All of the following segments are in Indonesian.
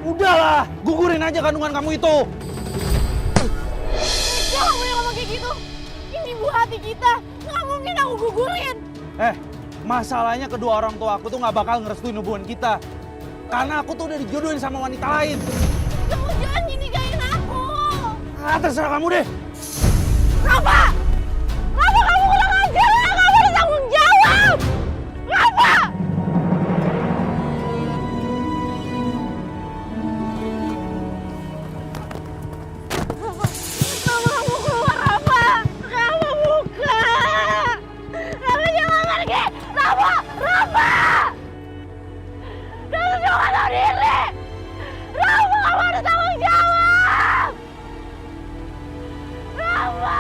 Udahlah, gugurin aja kandungan kamu itu. Jangan boleh ngomong kayak gitu. Ini buah hati kita. Nggak mungkin aku gugurin. Masalahnya kedua orang tua aku tuh nggak bakal ngerestuin hubungan kita. Karena aku tuh udah dijodohin sama wanita lain. Kamu jangan nikahin aku. Terserah kamu deh. Rafa! Rafa, kamu kurang ajar ya. Kamu harus tanggung jawab. Rafa! Mama, kamu keluar, Rafa. Kamu buka. Rafa, jangan pergi. Rafa! Rafa! Kamu juga tahu diri. Rafa, kamu harus tanggung jawab. Rafa!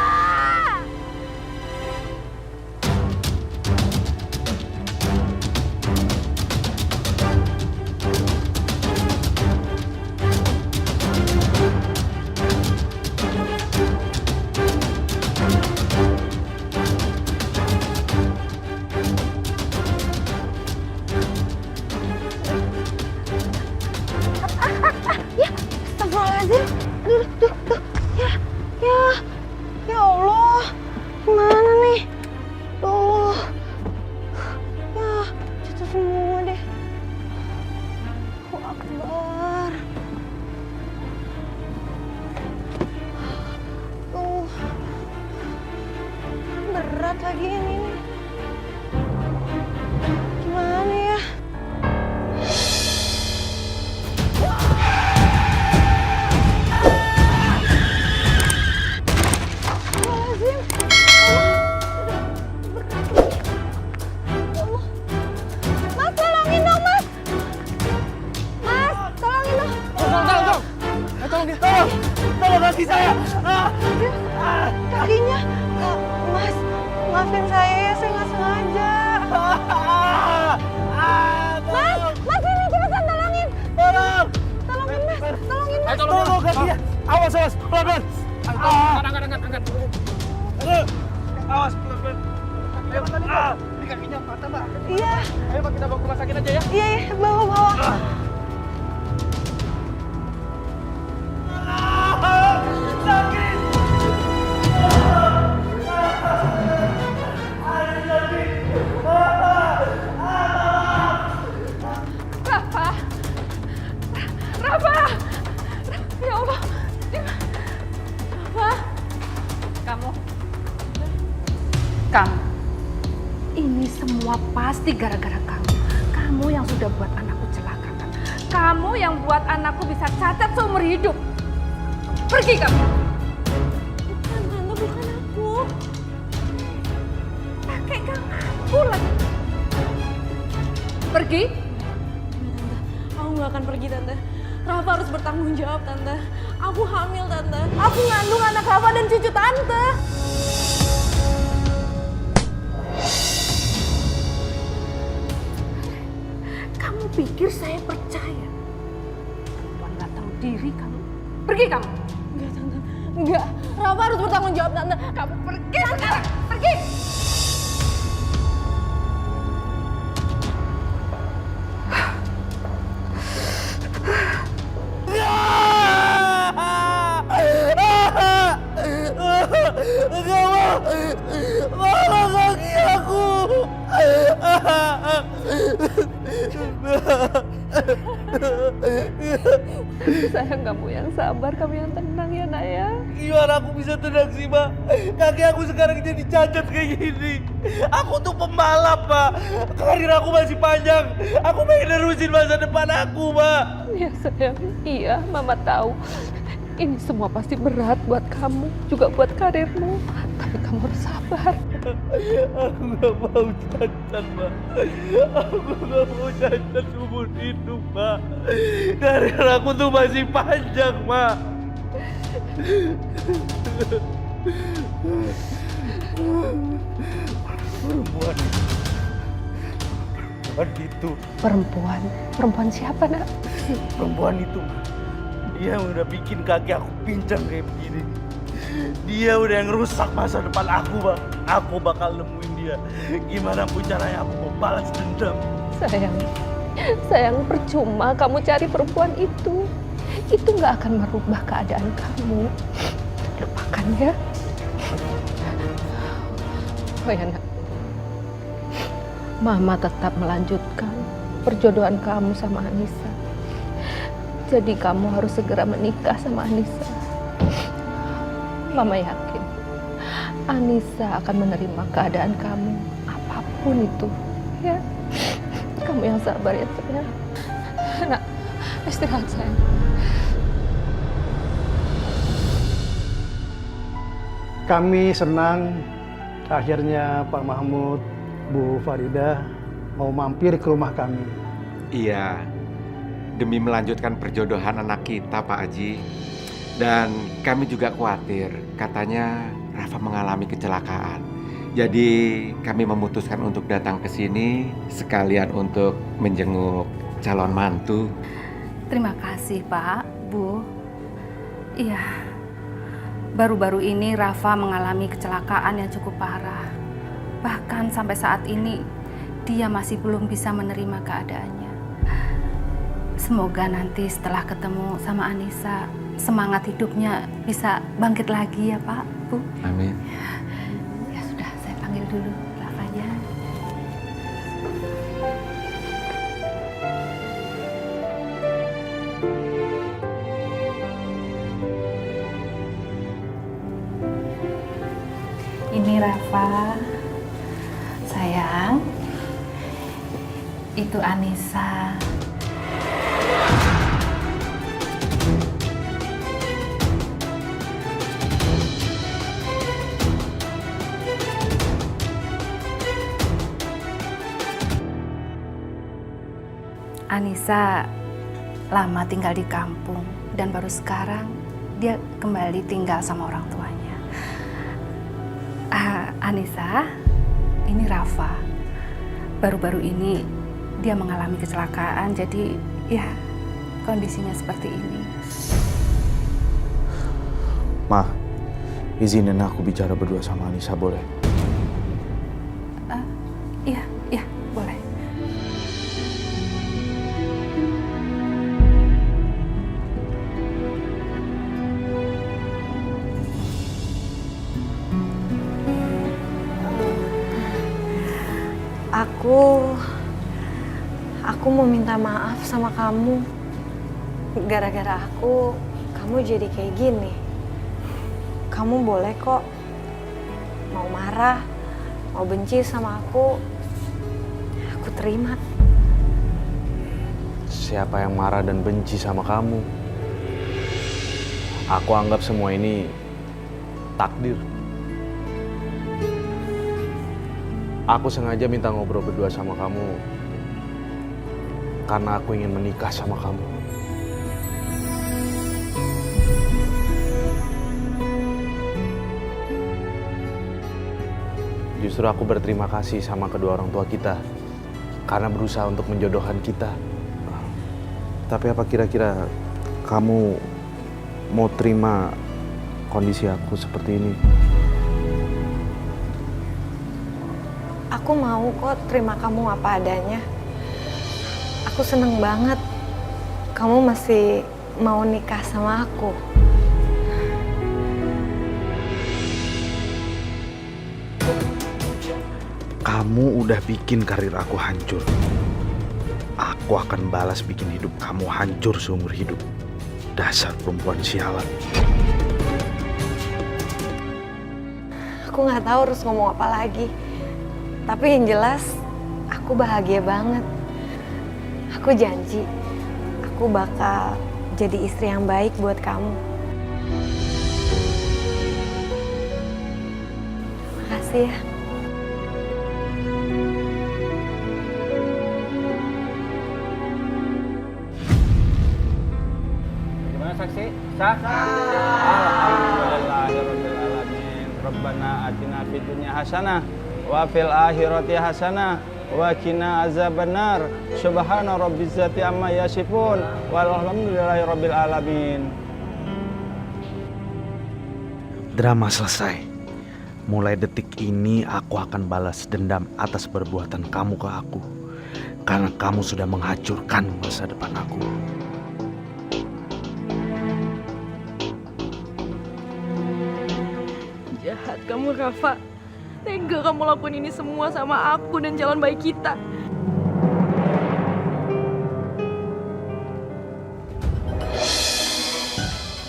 Astagfirullahaladzim. Aduh. Ya Allah. Gimana nih? Tuh. Ya, jatuh semua deh. Allahu Akbar. Tuh. Berat lagi ini nih. Gimana ya? Tolong kaki saya. Kakinya, Mas, maafin saya nggak sengaja. Mas ini cepetan tolongin. Tolongin Mas, tolongin Mas. Tolong kakinya. Awas, pelan-pelan. Angkat. Awas, pelan-pelan. Ini kakinya patah, Mbak. Iya, Ayo Pak, kita bawa ke rumah sakit aja ya. iya, bawa. Sakit. Rafa! Ya Allah. Rafa. Kamu. Ini semua pasti gara-gara kamu. Kamu yang sudah buat anakku celaka kan. Kamu yang buat anakku bisa cacat seumur hidup. Pergi kamu. Bukan, Tante, bukan aku. Pakai gak ngaku lagi. Pergi. Tante, aku nggak akan pergi, Tante. Rafa harus bertanggung jawab, Tante. Aku hamil, Tante. Aku ngandung anak Rafa dan cucu Tante. Kamu pikir saya percaya? Perempuan gak tahu diri kamu. Pergi kamu. Enggak, Tante. Enggak. Rafa harus bertanggung jawab, Tante. Kamu pergi sekarang. Pergi. Tolong kaki aku. Sayang, kamu yang sabar, kamu yang tenang ya nak ya. Gimana aku bisa tenang sih, Mbak? Kaki aku sekarang jadi cacat kayak gini. Aku tuh pembalap, Mbak. Karir aku masih panjang. Aku pengen nerusin masa depan aku, Mbak. Ya sayang, iya mama tahu. Ini semua pasti berat buat kamu, juga buat karirmu. Tapi kamu harus sabar. Aku gak mau cacat, Mbak. Aku gak mau cacat umur hidup, Mbak. Karir aku tuh masih panjang, Mbak. Perempuan siapa nak? Perempuan itu, dia udah bikin kaki aku pincang kayak begini. Dia udah yang rusak masa depan aku, Bang. Aku bakal nemuin dia. Gimana pun caranya aku mau balas dendam. Sayang, Sayang, percuma kamu cari perempuan itu. Itu nggak akan merubah keadaan kamu. Lupakan ya. Oh ya nak, Mama tetap melanjutkan perjodohan kamu sama Anissa. Jadi kamu harus segera menikah sama Anissa. Mama yakin Anissa akan menerima keadaan kamu apapun itu. Ya, kamu yang sabar ya sayang. Nak, istirahat sayang. Kami senang akhirnya Pak Mahmud, Bu Farida mau mampir ke rumah kami. Iya, demi melanjutkan perjodohan anak kita, Pak Haji. Dan kami juga khawatir, katanya Rafa mengalami kecelakaan. Jadi kami memutuskan untuk datang ke sini sekalian untuk menjenguk calon mantu. Terima kasih Pak, Bu. Iya, baru-baru ini Rafa mengalami kecelakaan yang cukup parah. Bahkan sampai saat ini dia masih belum bisa menerima keadaannya. Semoga nanti setelah ketemu sama Anissa, semangat hidupnya bisa bangkit lagi ya Pak, Bu. Amin. Ya sudah, saya panggil dulu Rafanya. Ini Rafa, sayang, itu Anissa. Anissa lama tinggal di kampung dan baru sekarang dia kembali tinggal sama orang tuanya. Anissa, ini Rafa. Baru-baru ini dia mengalami kecelakaan, jadi ya kondisinya seperti ini. Ma, izinin aku bicara berdua sama Anissa, boleh? Iya, boleh. Aku mau minta maaf sama kamu. Gara-gara aku, kamu jadi kayak gini. Kamu boleh kok mau marah, mau benci sama aku terima. Siapa yang marah dan benci sama kamu? Aku anggap semua ini takdir. Aku sengaja minta ngobrol berdua sama kamu karena aku ingin menikah sama kamu. Justru aku berterima kasih sama kedua orang tua kita karena berusaha untuk menjodohkan kita. Tapi apa kira-kira kamu mau terima kondisi aku seperti ini? Aku mau kok terima kamu apa adanya. Aku seneng banget kamu masih mau nikah sama aku. Kamu udah bikin karir aku hancur. Aku akan balas bikin hidup kamu hancur seumur hidup. Dasar perempuan sialan. Aku nggak tahu harus ngomong apa lagi. Tapi yang jelas, aku bahagia banget. Aku janji, aku bakal jadi istri yang baik buat kamu. Makasih ya. Gimana saksi? Sah? Alhamdulillahirrahmanirrahim. Rabbana atina fid dunya hasanah wa fil akhirati hasanah wa qina azabannar. Subhana rabbizzati amma yasifun walhamdulillahirabbil alamin. Drama selesai. Mulai detik ini aku akan balas dendam atas perbuatan kamu ke aku. Karena kamu sudah menghancurkan masa depan aku. Jahat kamu, Rafa. Tega kamu lakuin ini semua sama aku dan calon bayi kita.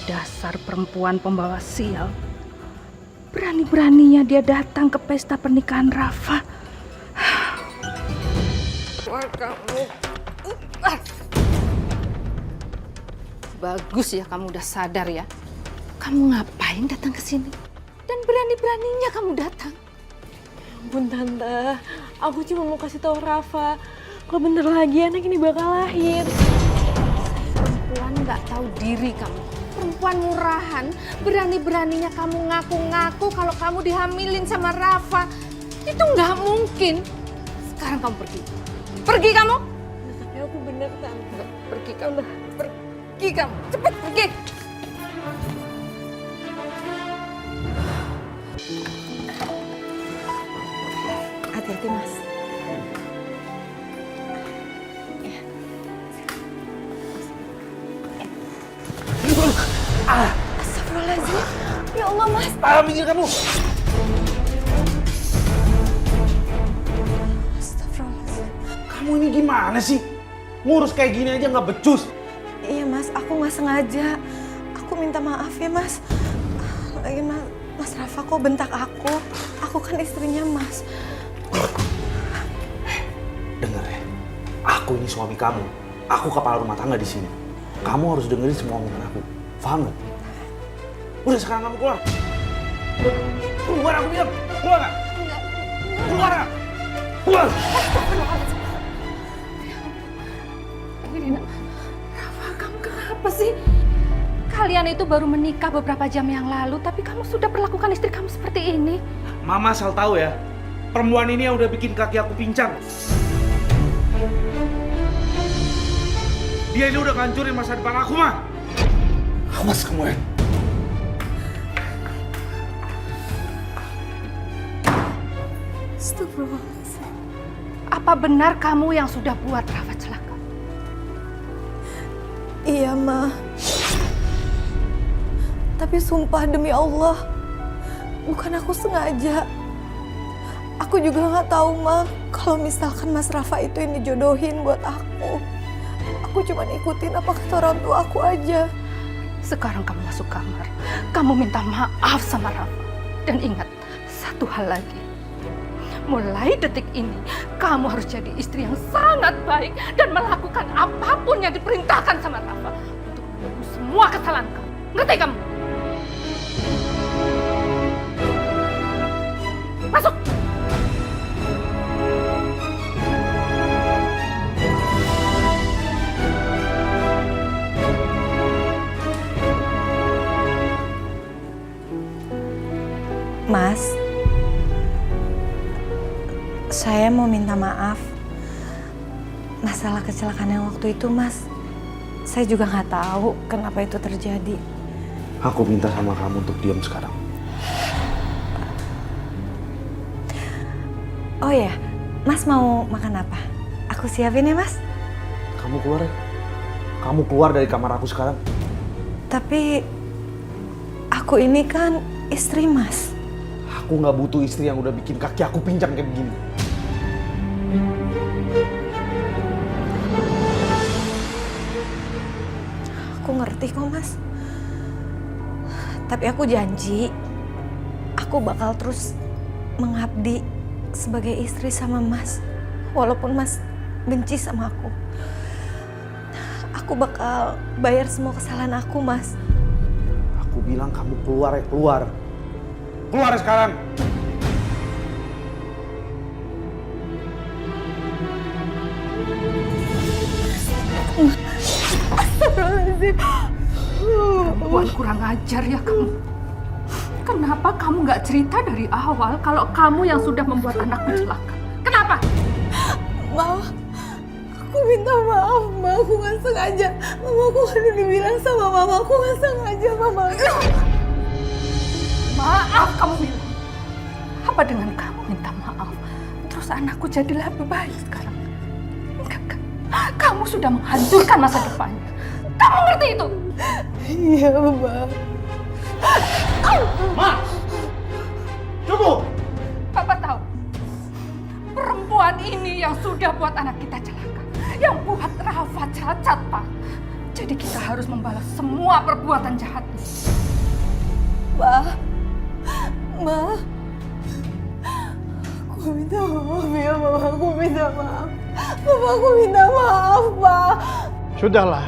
Dasar perempuan pembawa sial. Berani-beraninya dia datang ke pesta pernikahan Rafa. Wah, kamu. Bagus ya kamu udah sadar ya. Kamu ngapain datang ke sini? Dan berani-beraninya kamu datang. Ampun Tante, aku cuma mau kasih tahu Rafa kalau bentar lagi anak ini bakal lahir. Perempuan nggak tahu diri kamu. Perempuan murahan, berani-beraninya kamu ngaku-ngaku kalau kamu dihamilin sama Rafa. Itu nggak mungkin. Sekarang kamu pergi. Pergi kamu. Tapi aku bener Tante. Pergi kamu. Pergi kamu. Cepet pergi. Hati-hati, Mas. Astagfirullahaladzim. Ya Allah, Mas. Minggir kamu. Astagfirullahaladzim. Kamu ini gimana sih? Ngurus kayak gini aja nggak becus. Iya, Mas. Aku nggak sengaja. Aku minta maaf ya, Mas. Lagi, Mas Rafa kok bentak aku? Aku kan istrinya, Mas. Dengar ya, aku ini suami kamu. Aku kepala rumah tangga di sini. Kamu harus dengerin semua omongan aku. Paham nggak? Udah sekarang kamu keluar. Keluar aku bilang. Keluar nggak? Keluar nggak? Keluar. Rafa, kamu kenapa sih? Kalian itu baru menikah beberapa jam yang lalu, tapi kamu sudah perlakukan istri kamu seperti ini. Mama asal tahu ya, perempuan ini yang udah bikin kaki aku pincang. Dia ini udah ngancurin masa depan aku, Ma. Awas kamu ya. Astagfirullahaladzim. Apa benar kamu yang sudah buat Rafa celaka? Iya, Ma. Tapi sumpah demi Allah, bukan aku sengaja. Aku juga nggak tahu, Ma, kalau misalkan Mas Rafa itu yang dijodohin buat aku. Aku cuma ikutin apa kata orang tua aku aja. Sekarang kamu masuk kamar. Kamu minta maaf sama Rafa. Dan ingat, satu hal lagi. Mulai detik ini, kamu harus jadi istri yang sangat baik dan melakukan apapun yang diperintahkan sama Rafa untuk menebus semua kesalahan kamu. Ngerti kamu? Masuk! Mas, saya mau minta maaf. Masalah kecelakaan yang waktu itu, Mas. Saya juga nggak tahu kenapa itu terjadi. Aku minta sama kamu untuk diam sekarang. Oh ya, Mas mau makan apa? Aku siapin ya, Mas. Kamu keluar ya. Kamu keluar dari kamar aku sekarang. Tapi aku ini kan istri Mas. Aku nggak butuh istri yang udah bikin kaki aku pincang kayak begini. Aku ngerti kok, Mas. Tapi aku janji, aku bakal terus mengabdi sebagai istri sama Mas. Walaupun Mas benci sama aku. Aku bakal bayar semua kesalahan aku, Mas. Aku bilang kamu keluar ya, keluar. Keluar sekarang. Astagfirullahaladzim. Perempuan kurang ajar ya kamu. Kenapa kamu nggak cerita dari awal kalau kamu yang sudah membuat anakku celaka? Kenapa? Ma, aku minta maaf, Ma. Aku nggak sengaja. Mama, aku kan udah dibilang sama Mama. Aku nggak sengaja, Mama. Maaf kamu bilang. Apa dengan kamu minta maaf, terus anakku jadi lebih baik sekarang? Kamu sudah menghancurkan masa depannya. Kamu ngerti itu? Iya, Mbak. Ma! Cukup! Papa tahu. Perempuan ini yang sudah buat anak kita celaka. Yang buat Rafa cacat, Pak. Jadi kita harus membalas semua perbuatan jahatnya. Mbak. Aku minta maaf ya, Mama. Aku minta maaf. Mama, aku minta maaf, Pak. Sudahlah.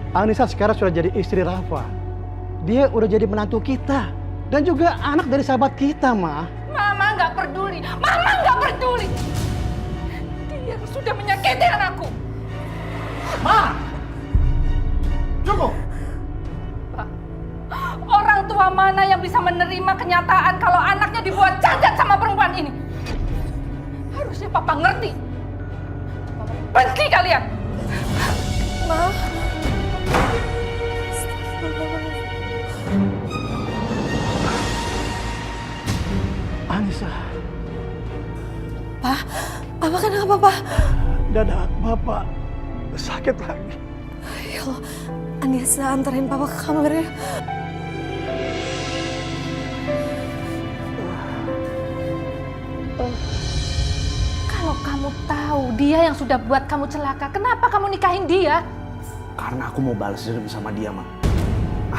Anissa sekarang sudah jadi istri Rafa. Dia udah jadi menantu kita. Dan juga anak dari sahabat kita, Ma. Mama nggak peduli. Mama nggak peduli. Dia sudah menyakiti anakku. Ma! Cukup! Pak, orang tua mana yang bisa menerima kenyataan kalau anaknya dibuat cacat sama perempuan ini? Harusnya Papa ngerti. Papa benci kalian. Ma. Anissa, Papa kenapa, Pak? dada Bapak sakit lagi. Ya Allah, Anissa anterin Papa ke kamar ya. Kalau kamu tahu dia yang sudah buat kamu celaka, kenapa kamu nikahin dia? Karena aku mau balas dendam sama dia, Ma.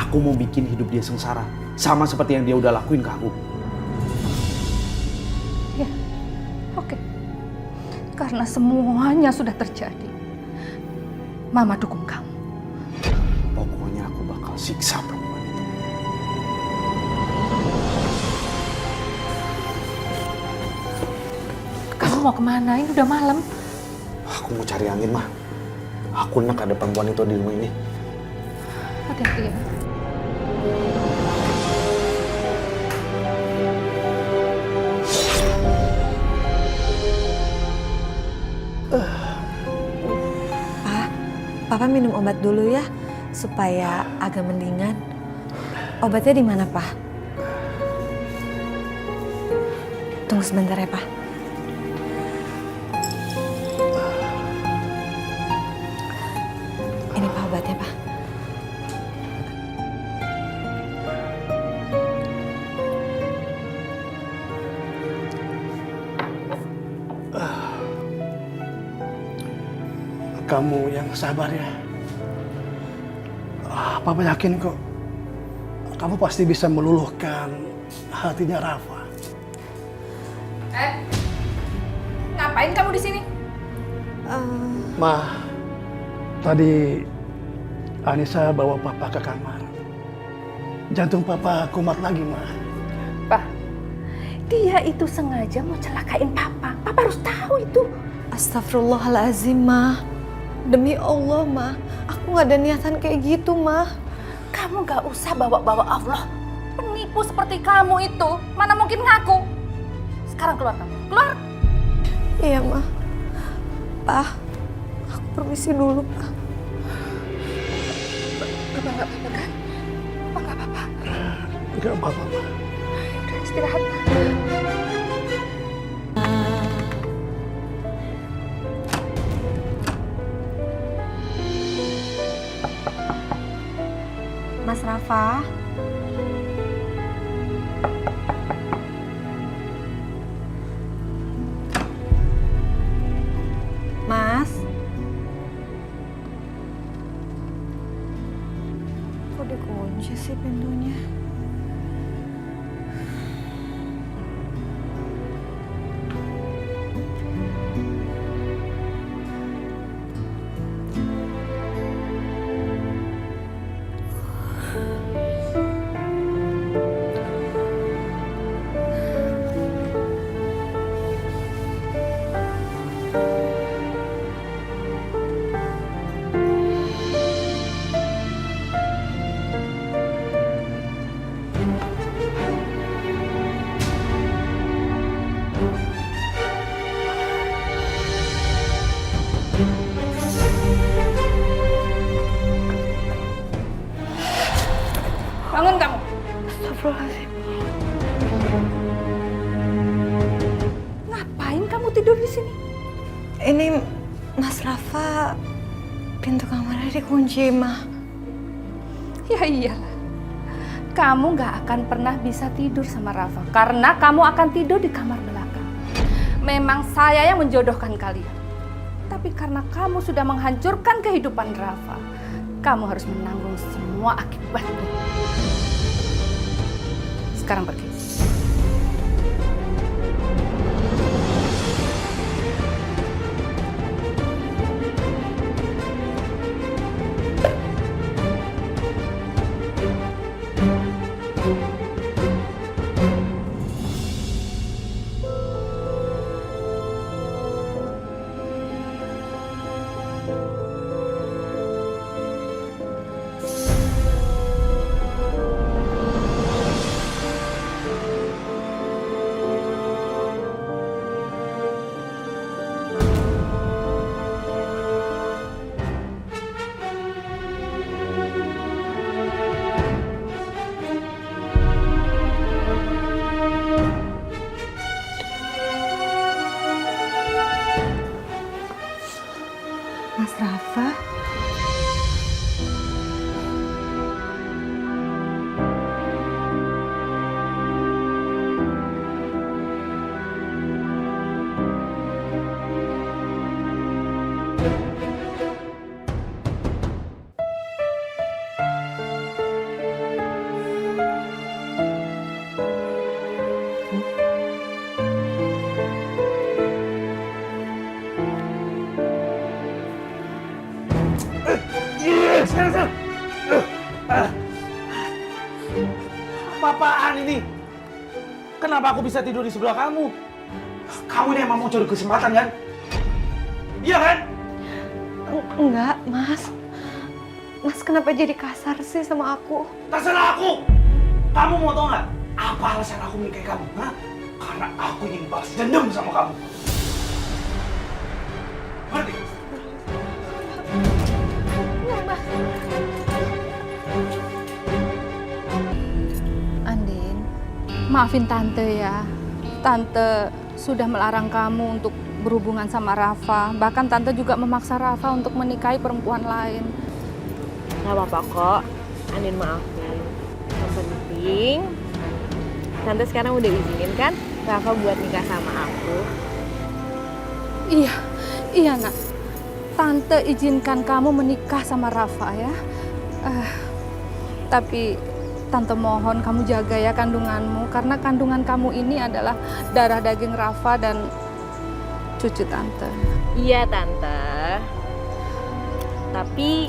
Aku mau bikin hidup dia sengsara. Sama seperti yang dia udah lakuin ke aku. Ya, oke. Karena semuanya sudah terjadi. Mama dukung kamu. Pokoknya aku bakal siksa perempuan itu. Kamu mau kemana? Ini udah malam. Aku mau cari angin, Ma. Aku enak ada perempuan itu di rumah ini. Hati-hati ya. Papa minum obat dulu ya, supaya agak mendingan. Obatnya di mana, Pak? Tunggu sebentar ya, Pak. Ini Pak obatnya, Pak. Kamu yang sabar ya. Papa yakin kok kamu pasti bisa meluluhkan hatinya Rafa. Ngapain kamu di sini? Ma, tadi Anissa bawa Papa ke kamar. Jantung Papa kumat lagi, Ma. Pak, dia itu sengaja mau celakain Papa. Papa harus tahu itu. Astagfirullahaladzim, Ma. Demi Allah, Ma. Aku gak ada niatan kayak gitu, Ma. Kamu gak usah bawa-bawa Allah. Penipu seperti kamu itu, mana mungkin ngaku. Sekarang keluar kamu. Keluar. Iya, Ma. Pak, aku permisi dulu, Pak. Papa gak apa-apa kan? Papa gak apa-apa. Enggak apa-apa, Ma. Udah istirahat. Mas Rafa. Mas. Kok dikunci sih pintunya? Bangun kamu. Astagfirullahaladzim. Ngapain kamu tidur di sini? Ini Mas Rafa, pintu kamarnya dikunci, Ma. Ya iyalah. Kamu gak akan pernah bisa tidur sama Rafa karena kamu akan tidur di kamar belakang. Memang saya yang menjodohkan kalian. Tapi karena kamu sudah menghancurkan kehidupan Rafa, kamu harus menanggung semua akibatnya. Sekarang pergi. Mas Rafa? Apa-apaan ini? Kenapa aku bisa tidur di sebelah kamu? Kamu ini emang mau cari kesempatan kan? Iya kan? Enggak, Mas. Mas kenapa jadi kasar sih sama aku? Terserah aku! Kamu mau tau nggak? Apa alasan aku menikahi kamu? Hah? Karena aku ingin balas dendam sama kamu. Ngerti? Andin, Maafin Tante ya. Tante sudah melarang kamu untuk berhubungan sama Rafa. Bahkan Tante juga memaksa Rafa untuk menikahi perempuan lain. Gak apa-apa kok, Andin maafin. Yang penting, Tante sekarang udah izinin kan Rafa buat nikah sama aku. Iya nak. Tante izinkan kamu menikah sama Rafa ya. Tapi Tante mohon kamu jaga ya kandunganmu. Karena kandungan kamu ini adalah darah daging Rafa dan cucu Tante. Iya Tante. Tapi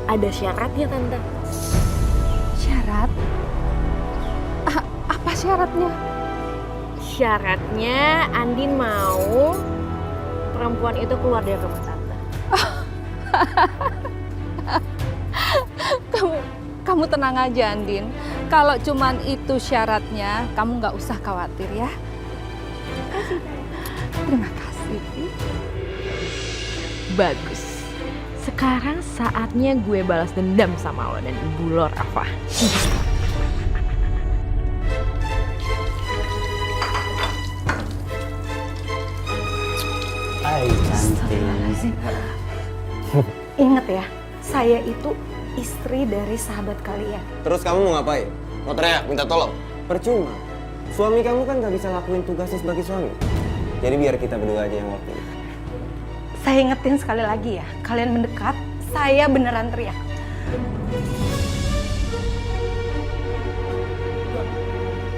ada syaratnya Tante. Syarat? Apa syaratnya? Syaratnya Andin mau perempuan itu keluar dari rumah Tante. Kamu tenang aja Andin. Kalau cuman itu syaratnya, kamu nggak usah khawatir ya. Terima kasih. Bagus. Sekarang saatnya gue balas dendam sama lo dan ibu lo Rafa. Hai cantik. inget ya, saya itu istri dari sahabat kalian. Terus kamu mau ngapain? Mau teriak, minta tolong? Percuma. Suami kamu kan gak bisa lakuin tugasnya sebagai suami. Jadi biar kita berdua aja yang waktu. Saya ingetin sekali lagi ya, kalian mendekat, saya beneran teriak.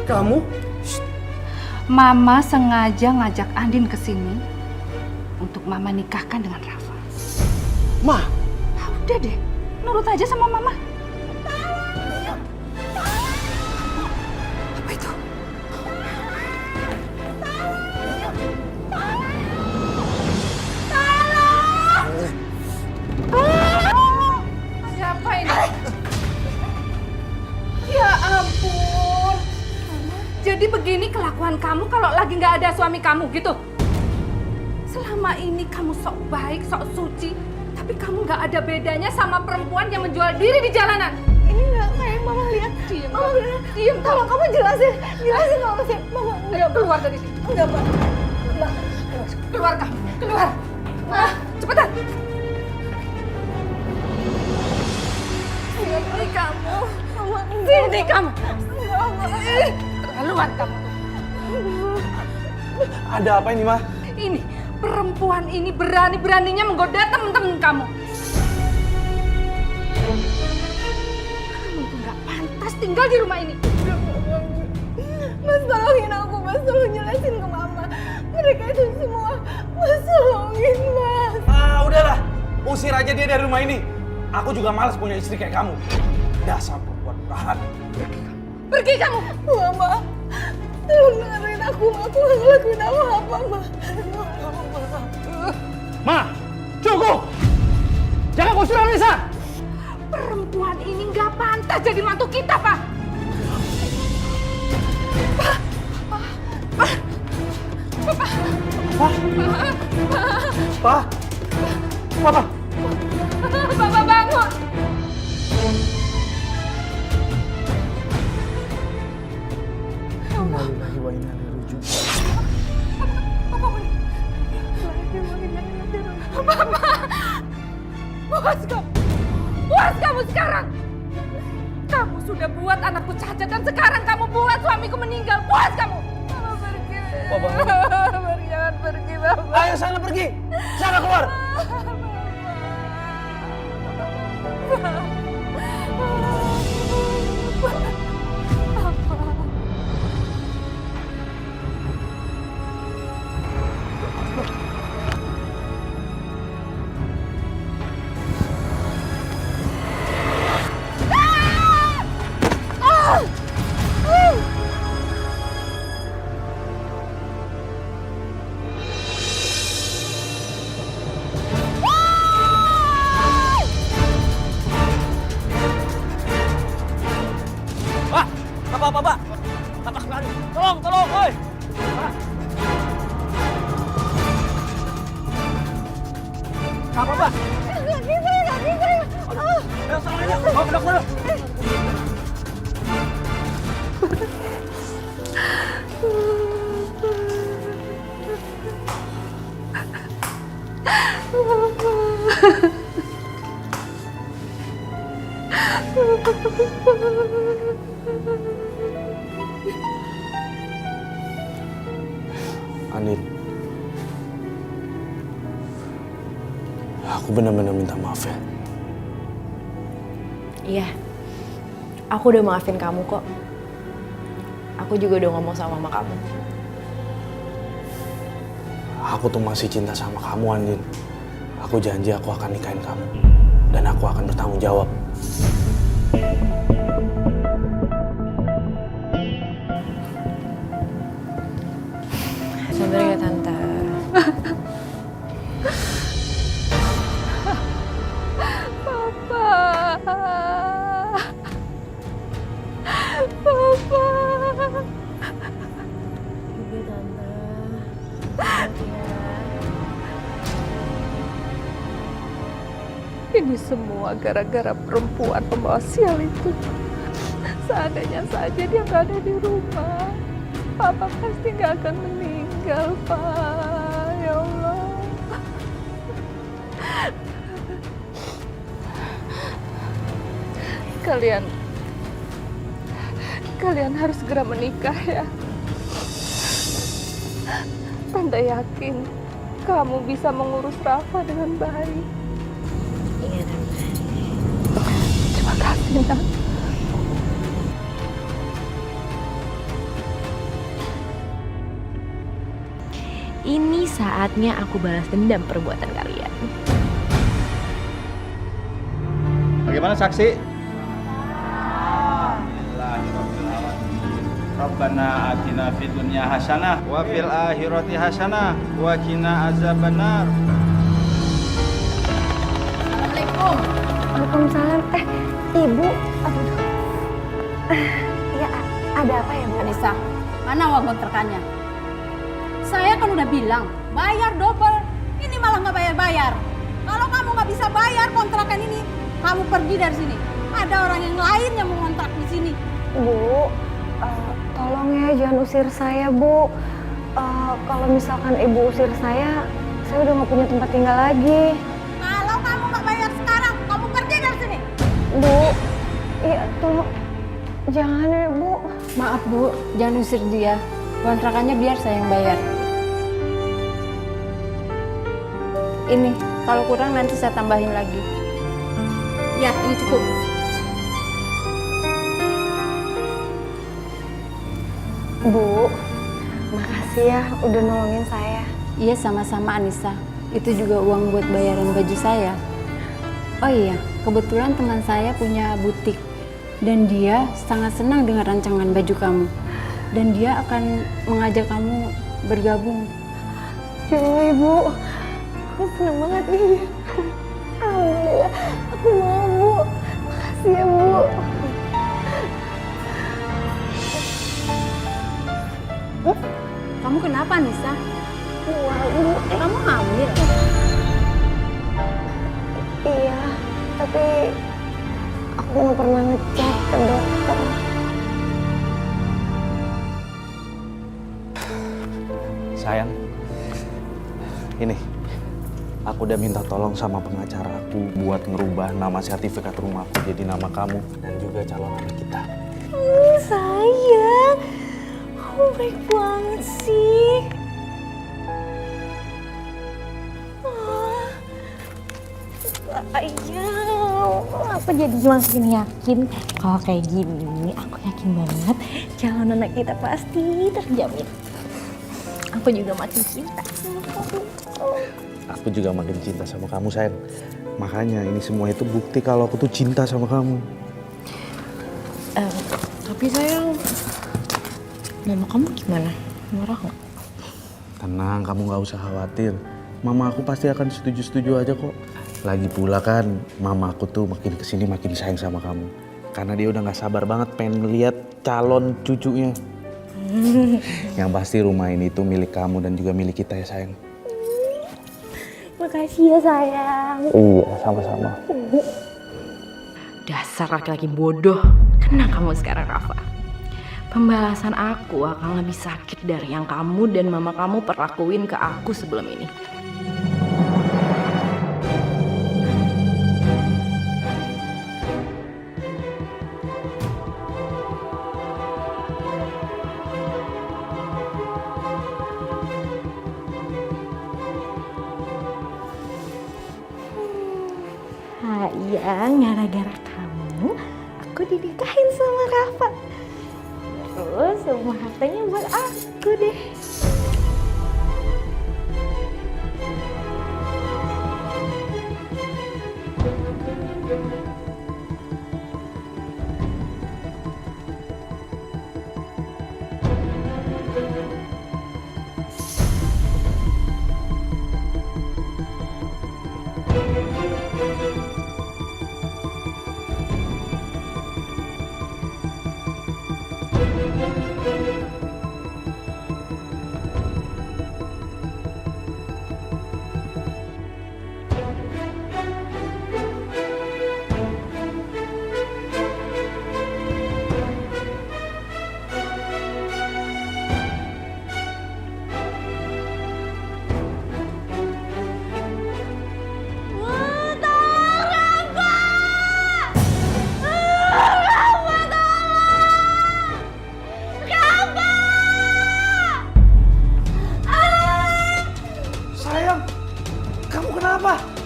Kamu? Mama sengaja ngajak Andin ke sini untuk Mama nikahkan dengan Rafa. Ma! Udah deh, nurut aja sama Mama. Apa itu? Siapa ini? Ya ampun. Jadi begini kelakuan kamu kalau lagi nggak ada suami kamu gitu? Selama ini kamu sok baik, sok suci, tapi kamu nggak ada bedanya sama perempuan yang menjual diri di jalanan. Ini nggak kayak Mama lihat. Diam, Mama beneran. diam. Tolong kamu jelasin Mama sih. Mama Ayo keluar dari sini. enggak, Mbak. Mbak. Keluar kamu, keluar. Cepetan. Sini kamu. Sini kamu. Terlaluan kamu. Ada apa ini, Ma? Ini perempuan ini berani-beraninya menggoda teman-teman kamu. Kamu tuh nggak pantas tinggal di rumah ini. Mas tolongin aku, Mas, tolong jelasin ke Mama. Mereka itu semua, Mas tolongin, Mas. Udahlah. Usir aja dia dari rumah ini. Aku juga malas punya istri kayak kamu. Dasar perempuan murahan. Pergi kamu. Mama, tolong dengerin aku nggak ngelakuin apa-apa, Ma. Ma, cukup! Jangan usir Anissa! Perempuan ini nggak pantas jadi mantu kita, Pak. Pak! Papa! Bapak bangun. Innalillahi wa inna ilaihi raji'un. Puas kamu. Puas kamu sekarang. Kamu sudah buat anakku cacat dan sekarang kamu buat suamiku meninggal. Puas kamu. Mama pergi. Jangan pergi, Bapak. Ayo sana pergi. Sana keluar. Tolong, woi! Apa, Pak? Kaki saya. Ayo, sama aja. Bawa ke dokter. Andin, aku benar-benar minta maaf ya. Iya, aku udah maafin kamu kok. Aku juga udah ngomong sama mama kamu. Aku tuh masih cinta sama kamu, Andin. Aku janji aku akan nikahin kamu. Dan aku akan bertanggung jawab. Sabar ya, Tante. Ini semua gara-gara perempuan pembawa sial itu. Seandainya saja dia nggak ada di rumah, Papa pasti nggak akan meninggal, Pak. Ya Allah. Kalian harus segera menikah ya. Tante yakin kamu bisa mengurus Rafa dengan baik. Iya, Tante. Terima kasih, Nak. Ini saatnya aku balas dendam perbuatan kalian. Bagaimana saksi? Rabbana atina fid dunya hasanah wa fil akhirati hasanah wa qina azabannar. Assalamualaikum. Waalaikumsalam. Ibu. Aduh. Ya, ada apa ya, Bu? Anissa, mana uang kontrakannya? Saya kan udah bilang, bayar double. Ini malah nggak bayar-bayar. Kalau kamu nggak bisa bayar kontrakan ini, kamu pergi dari sini. Ada orang yang lain yang mau kontrak di sini. Bu, tolong ya jangan usir saya, Bu. Kalau misalkan ibu usir saya udah nggak punya tempat tinggal lagi. Kalau kamu nggak bayar sekarang, kamu pergi dari sini. Bu, iya tolong jangan ya Bu. Maaf Bu, jangan usir dia. Kontrakannya biar saya yang bayar. Ini, kalau kurang nanti saya tambahin lagi. Ya, ini cukup. Bu, makasih ya udah nolongin saya. Iya, sama-sama Anissa. Itu juga uang buat bayaran baju saya. Oh iya, kebetulan teman saya punya butik. Dan dia sangat senang dengan rancangan baju kamu. Dan dia akan mengajak kamu bergabung. Cuma Ibu, aku seneng banget nih. Alhamdulillah, aku mau Bu. Makasih ya Bu. Kamu kenapa Anissa? Wah, Bu. Kamu hamil? Iya, tapi aku nggak pernah ngecek ke dokter. Sayang, ini aku udah minta tolong sama pengacara aku buat ngerubah nama sertifikat rumahku jadi nama kamu dan juga calon anak kita. Sayang, kamu baik banget sih. Ayah, apa jadi makin yakin kalau kayak gini? Aku yakin banget calon anak kita pasti terjamin. Aku juga makin cinta sama kamu. Aku juga makin cinta sama kamu, sayang. Makanya ini semua itu bukti kalau aku tuh cinta sama kamu. Tapi sayang, mama kamu gimana? Marah nggak? Tenang, kamu nggak usah khawatir. Mama aku pasti akan setuju-setuju aja kok. Lagi pula kan, mama aku tuh makin kesini makin sayang sama kamu. Karena dia udah nggak sabar banget pengen lihat calon cucunya. Yang pasti rumah ini tuh milik kamu dan juga milik kita ya sayang. Makasih ya sayang. Iya, sama-sama. Dasar laki-laki bodoh. Kena kamu sekarang, Rafa. Pembalasan aku akan lebih sakit dari yang kamu dan mama kamu perlakuin ke aku sebelum ini. Sayang, gara-gara kamu, aku dinikahin sama Rafa. Terus semua hartanya buat aku deh.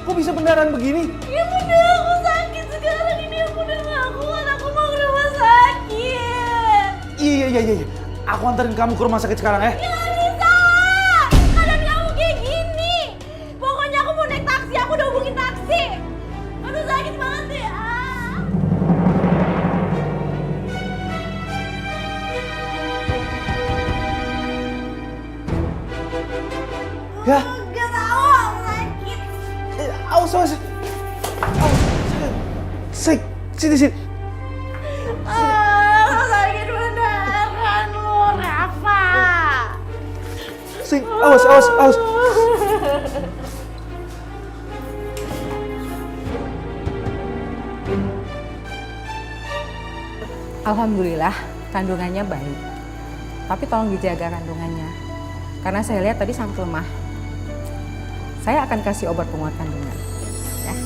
Kok bisa beneran begini? Ya bener, aku sakit sekarang ini. Aku udah gak kuat, aku mau ke rumah sakit. Iya. Aku anterin kamu ke rumah sakit sekarang ya. Ya bisa. Keadaan kamu kayak gini. Pokoknya aku mau naik taksi, aku udah hubungin taksi. Aduh sakit banget ya. Ya. Gak tau, aku sakit. Awas. Sini. Sakit beneran lu, Rafa. Awas. Alhamdulillah kandungannya baik. Tapi tolong dijaga kandungannya. Karena saya lihat tadi sangat lemah. Saya akan kasih obat penguat kandungan. Ya.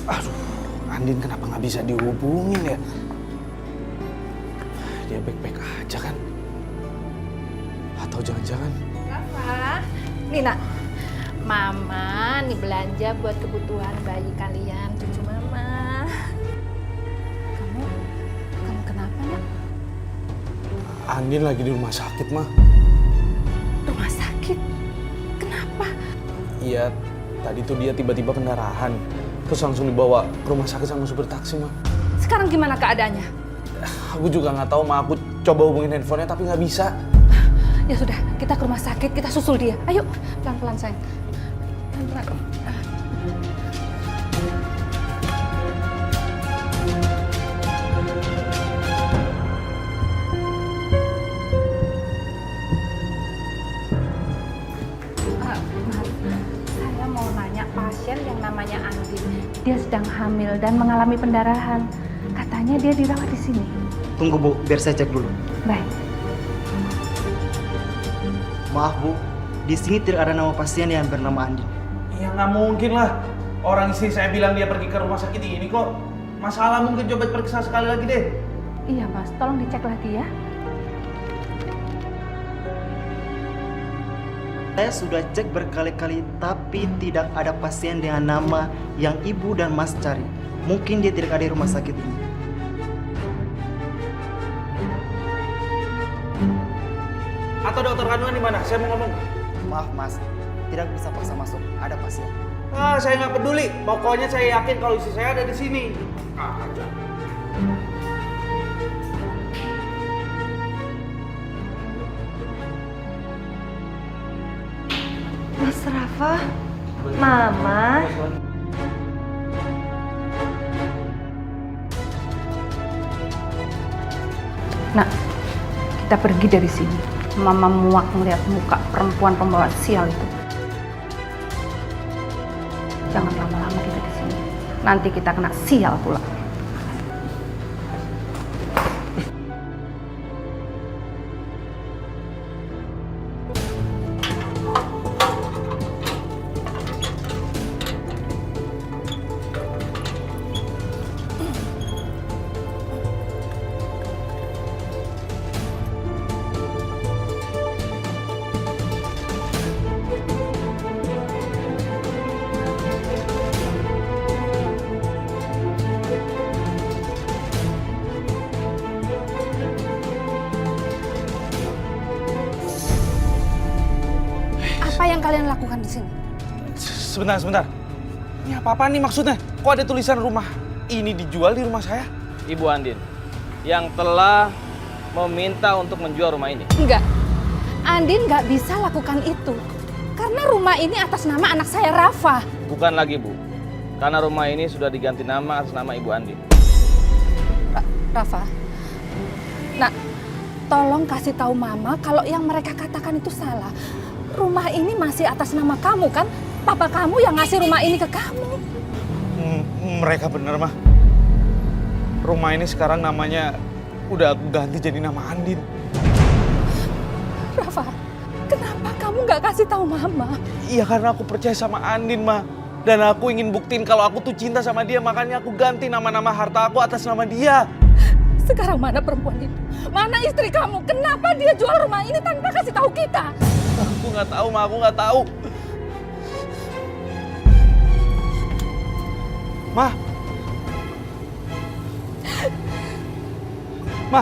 Aduh, Andin kenapa nggak bisa dihubungin ya? Dia baik-baik aja kan? Atau jangan-jangan? Rafa, nih nak, Mama nih belanja buat kebutuhan bayi kalian, cucu Mama. Kamu kenapa nak? Andin lagi di rumah sakit, Ma. Rumah sakit? Kenapa? Iya, tadi tuh dia tiba-tiba pendarahan. Terus langsung dibawa ke rumah sakit sama supir taksi, Ma. Sekarang gimana keadaannya? Aku juga nggak tahu, Ma. Aku coba hubungin handphonenya tapi nggak bisa. Ya sudah, kita ke rumah sakit, kita susul dia. Ayo, pelan-pelan sayang. Pelan-pelan. Saya mau nanya pasien yang namanya Andin. Dia sedang hamil dan mengalami pendarahan. Katanya dia dirawat di sini. Tunggu Bu, biar saya cek dulu. Baik. Maaf Bu, di sini tidak ada nama pasien yang bernama Andin. Ya nggak mungkin lah. Orang istri saya bilang dia pergi ke rumah sakit ini kok. Masalah mungkin coba periksa sekali lagi deh. Iya Mas, tolong dicek lagi ya. Saya sudah cek berkali-kali, tapi tidak ada pasien dengan nama yang Ibu dan Mas cari. Mungkin dia tidak ada di rumah sakit ini. Atau dokter kandungan di mana? Saya mau ngomong. Maaf Mas, tidak bisa paksa masuk. Ada pasien. Ah, saya nggak peduli. Pokoknya saya yakin kalau istri saya ada di sini. Aja. Mas Rafa, Mama. Nak, kita pergi dari sini. Mama muak melihat muka perempuan pembawa sial itu. Jangan lama-lama kita di sini. Nanti kita kena sial pula. Apa yang kalian lakukan di sini? Sebentar. Ini apa-apa nih maksudnya? Kok ada tulisan rumah ini dijual di rumah saya? Ibu Andin, yang telah meminta untuk menjual rumah ini. Enggak, Andin nggak bisa lakukan itu. Karena rumah ini atas nama anak saya, Rafa. Bukan lagi, Bu. Karena rumah ini sudah diganti nama atas nama Ibu Andin. Rafa, nak, tolong kasih tahu Mama kalau yang mereka katakan itu salah. Rumah ini masih atas nama kamu kan? Papa kamu yang ngasih rumah ini ke kamu. Mereka bener, Mah. Rumah ini sekarang namanya udah aku ganti jadi nama Andin. Rafa, kenapa kamu nggak kasih tahu Mama? Iya, karena aku percaya sama Andin, Mah. Dan aku ingin buktiin kalau aku tuh cinta sama dia, makanya aku ganti nama-nama harta aku atas nama dia. Sekarang mana perempuan itu? Mana istri kamu? Kenapa dia jual rumah ini tanpa kasih tahu kita? Aku nggak tahu, Ma. Aku nggak tahu. Ma. Ma.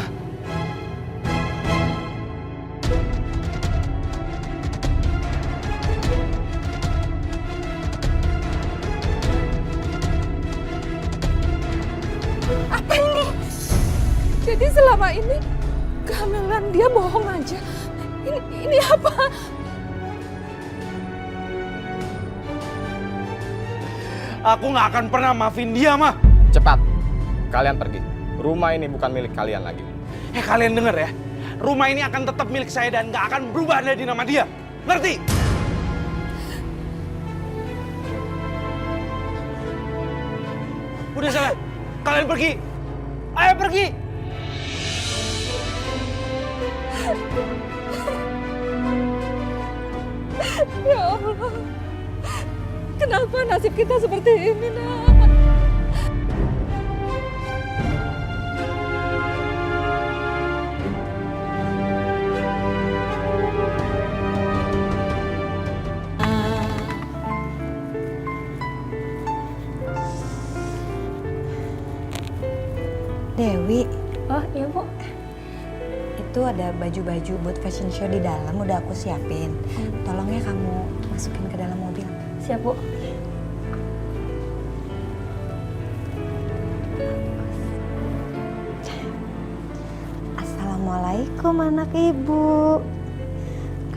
Apa ini? Jadi selama ini kehamilan dia bohong aja. Ini apa? Aku nggak akan pernah maafin dia, Ma. Cepat, kalian pergi. Rumah ini bukan milik kalian lagi. Kalian denger ya. Rumah ini akan tetap milik saya dan nggak akan berubah dari nama dia. Ngerti? Udah sana, kalian pergi. Ayo pergi. Ya Allah, kenapa nasib kita seperti ini, Nak? Dewi. Oh iya Bu. Itu ada baju-baju buat fashion show di dalam udah aku siapin. Tolong ya kamu masukin ke dalam mobil. Siap Bu. Assalamualaikum anak ibu.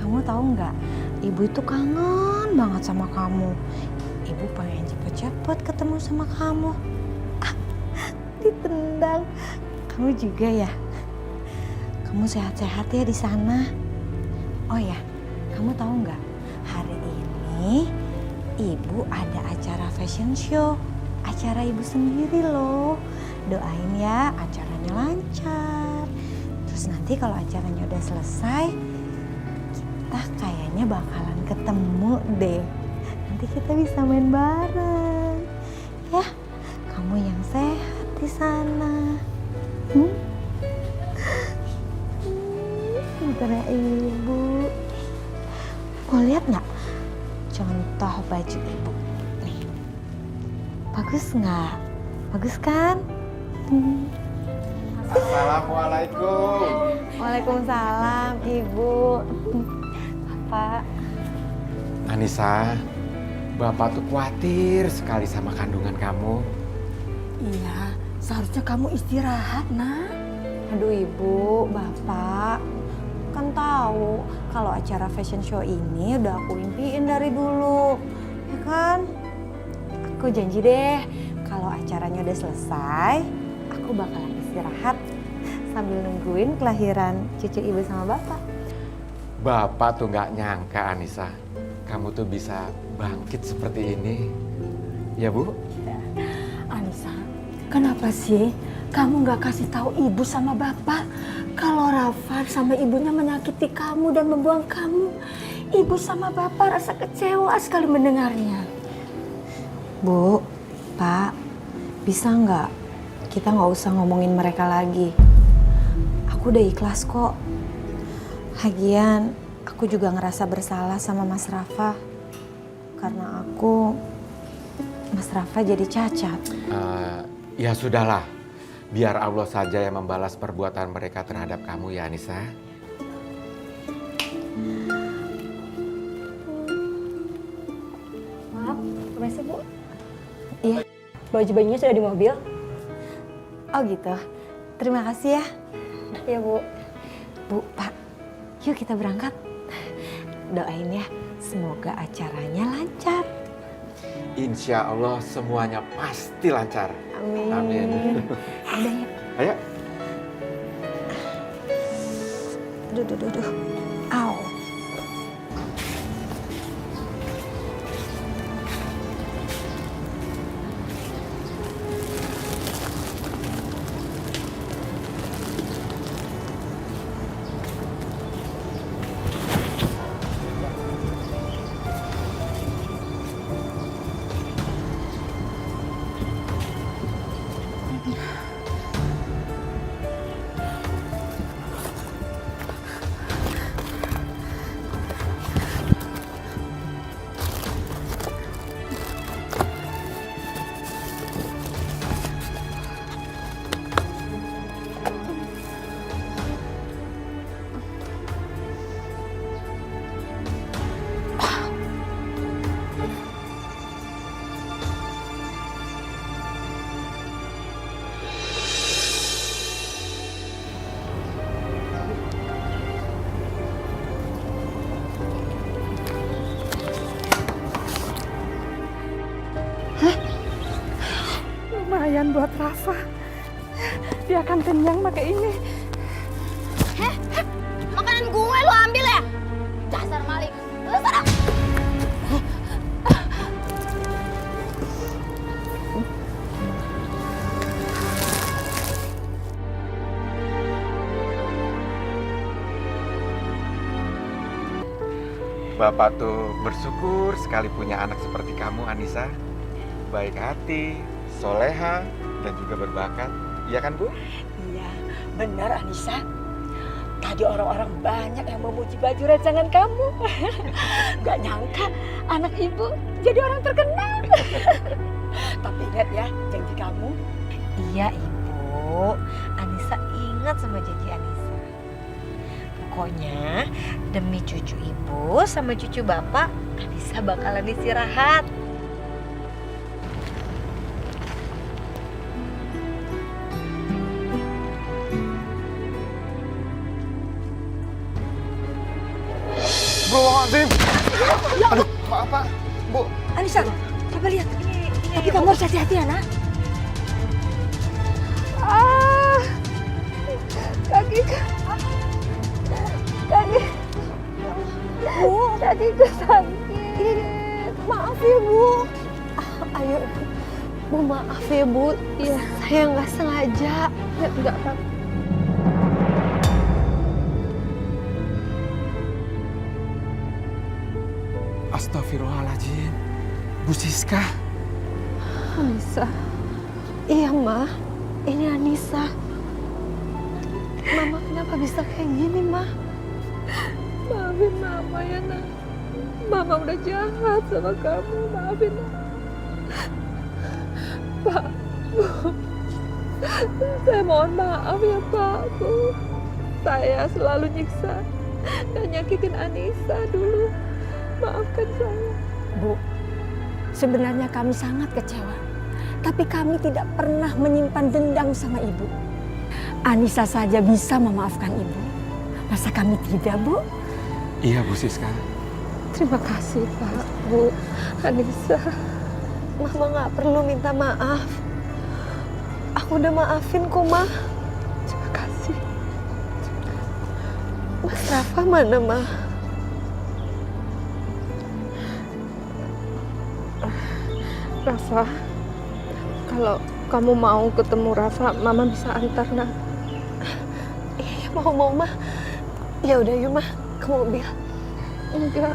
Kamu tahu nggak? Ibu itu kangen banget sama kamu. Ibu pengen cepet-cepet ketemu sama kamu. Ditendang. Kamu juga ya? Kamu sehat-sehat ya di sana. Oh ya, kamu tahu nggak? Hari ini ibu ada acara fashion show. Acara ibu sendiri loh. Doain ya acaranya lancar. Terus nanti kalau acaranya udah selesai, kita kayaknya bakalan ketemu deh. Nanti kita bisa main bareng. Ya, kamu yang sehat di sana. Karena ibu mau lihat nggak contoh baju ibu nih, bagus nggak? Bagus kan? Assalamualaikum. Waalaikumsalam ibu. Bapak. Anissa, Bapak tuh khawatir sekali sama kandungan kamu. Iya, seharusnya kamu istirahat, Nak. Aduh Ibu, Bapak, kan tahu kalau acara fashion show ini udah aku impiin dari dulu, ya kan? Aku janji deh, kalau acaranya udah selesai, aku bakalan istirahat sambil nungguin kelahiran cucu Ibu sama Bapak. Bapak tuh nggak nyangka Anissa, kamu tuh bisa bangkit seperti ini. Ya Bu? Anissa, kenapa sih kamu nggak kasih tahu ibu sama bapak kalau Rafa sama ibunya menyakiti kamu dan membuang kamu? Ibu sama bapak rasa kecewa sekali mendengarnya. Bu, Pak, bisa nggak kita nggak usah ngomongin mereka lagi? Aku udah ikhlas kok. Lagian, aku juga ngerasa bersalah sama Mas Rafa karena Mas Rafa jadi cacat. Ya sudahlah, biar Allah saja yang membalas perbuatan mereka terhadap kamu ya Anissa. Maaf, permisi Bu. Iya, baju-bajunya sudah di mobil. Oh gitu, terima kasih ya. Iya Bu. Bu, Pak, yuk kita berangkat. Doain ya, semoga acaranya lancar. Insya Allah semuanya pasti lancar. Amin. Amin. Udah ya. Ayo. Duh. Au. Lumayan buat Rafa. Dia akan kenyang pakai ini. Makanan gue lo ambil ya? Dasar maling. Lu sana. Bapak tuh bersyukur sekali punya anak seperti kamu, Anissa. Baik hati, soleha, dan juga berbakat. Iya kan, Bu? Iya, benar Anissa. Tadi orang-orang banyak yang memuji baju rancangan kamu. Gak nyangka anak ibu jadi orang terkenal. Tapi ingat ya janji kamu. Iya Ibu, Anissa ingat sama janji Anissa. Pokoknya demi cucu Ibu sama cucu Bapak, Anissa bakalan istirahat. Astagfirullahaladzim. Aduh, maaf Pak, Bu. Anissa, coba lihat. Tapi kamu harus hati-hati ya, nak. Kakiku sakit. Maaf ya Bu. Ayo Bu, maaf ya Bu. Iya, saya nggak sengaja. Nggak apa-apa. Astagfirullahaladzim. Bu Siska. Anissa. Iya, Ma. Ini Anissa. Mama kenapa bisa kayak gini, Ma? Maafin Mama ya, Nak. Mama udah jahat sama kamu. Maafin Mama. Pak, Bu. Saya mohon maaf ya, Pak, Bu. Saya selalu nyiksa dan nyakitin Anissa dulu. Maafkan saya. Bu, sebenarnya kami sangat kecewa. Tapi kami tidak pernah menyimpan dendam sama Ibu. Anissa saja bisa memaafkan Ibu. Masa kami tidak, Bu? Iya, Bu Siska. Terima kasih, Pak, Bu, Anissa. Mama nggak perlu minta maaf. Aku udah maafin kok, Ma. Terima kasih. Mas Rafa mana, Ma? Rafa, kalau kamu mau ketemu Rafa, Mama bisa antar, Nak. Iya, mau, Ma. Ya udah, yuk, Ma, ke mobil. Enggak,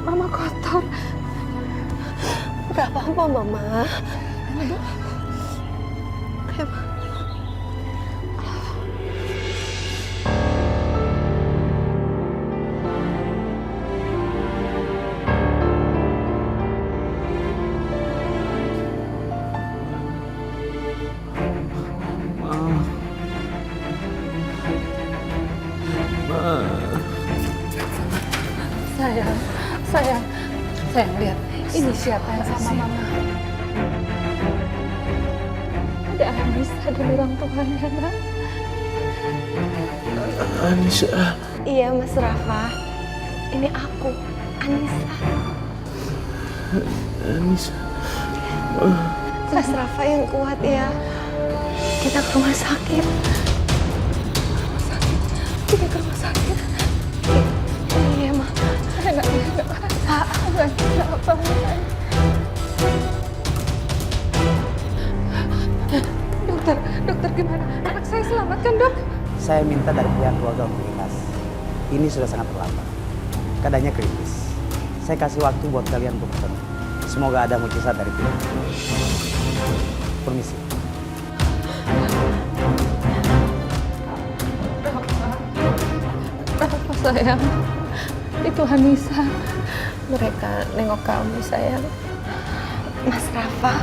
Mama kotor. Enggak apa-apa, Mama. Ayo, Ma. Sayang, lihat. Ini siapa yang sama Mama? Ada Anissa dan orang tuanya, Nak. Anissa. Iya, Mas Rafa. Ini aku, Anissa. Anissa. Mas Rafa yang kuat ya. Kita ke rumah sakit. Kita ke rumah sakit. Iya, Ma. Enggak apa-apa. Dokter gimana? Anak saya selamat kan, Dok? Saya minta dari pihak keluarga untuk ikhlas. Ini sudah sangat terlambat. Keadaannya kritis. Saya kasih waktu buat kalian untuk ketemu. Semoga ada mukjizat dari Tuhan. Permisi. Rafa sayang, itu Anissa. Mereka nengok kamu sayang. Mas Rafa.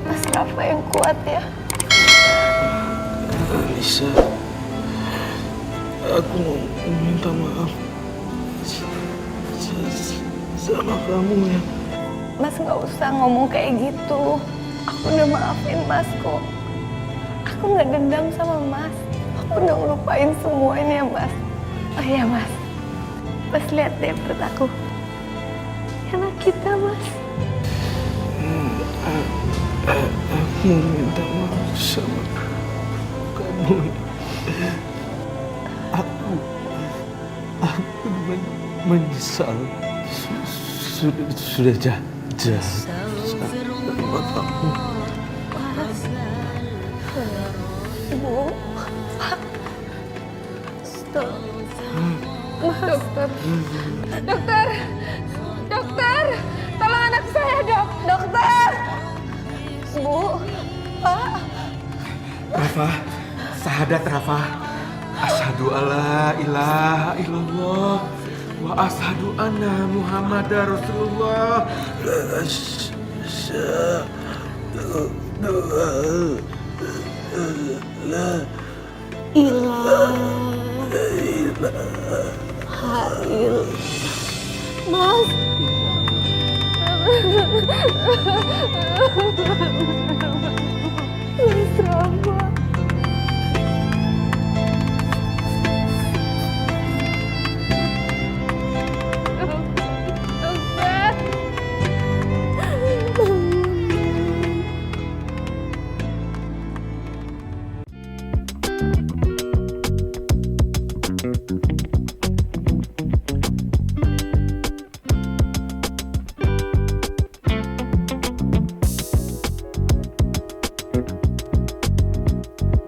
Mas Rafa yang kuat ya. Anissa, aku mau minta maaf sama kamu ya. Mas nggak usah ngomong kayak gitu. Aku udah maafin Mas kok. Aku nggak dendam sama Mas. Aku udah ngelupain semua ini ya Mas. Oh iya Mas. Mas lihat deh perut aku. Anak kita Mas. Aku mau minta maaf sama kamu. Aku menyesal sudah jahat sama kamu. Bu, Pak, stop. Dokter. Dokter. Dokter. Tolong anak saya, Dok. Dokter. Bu. Pak. Rafa, syahadat Rafa. Asyhadu alla ilaha illallah wa asyhadu anna Muhammadar Rasulullah. Asyhadu alla ilaha illallah. Mas.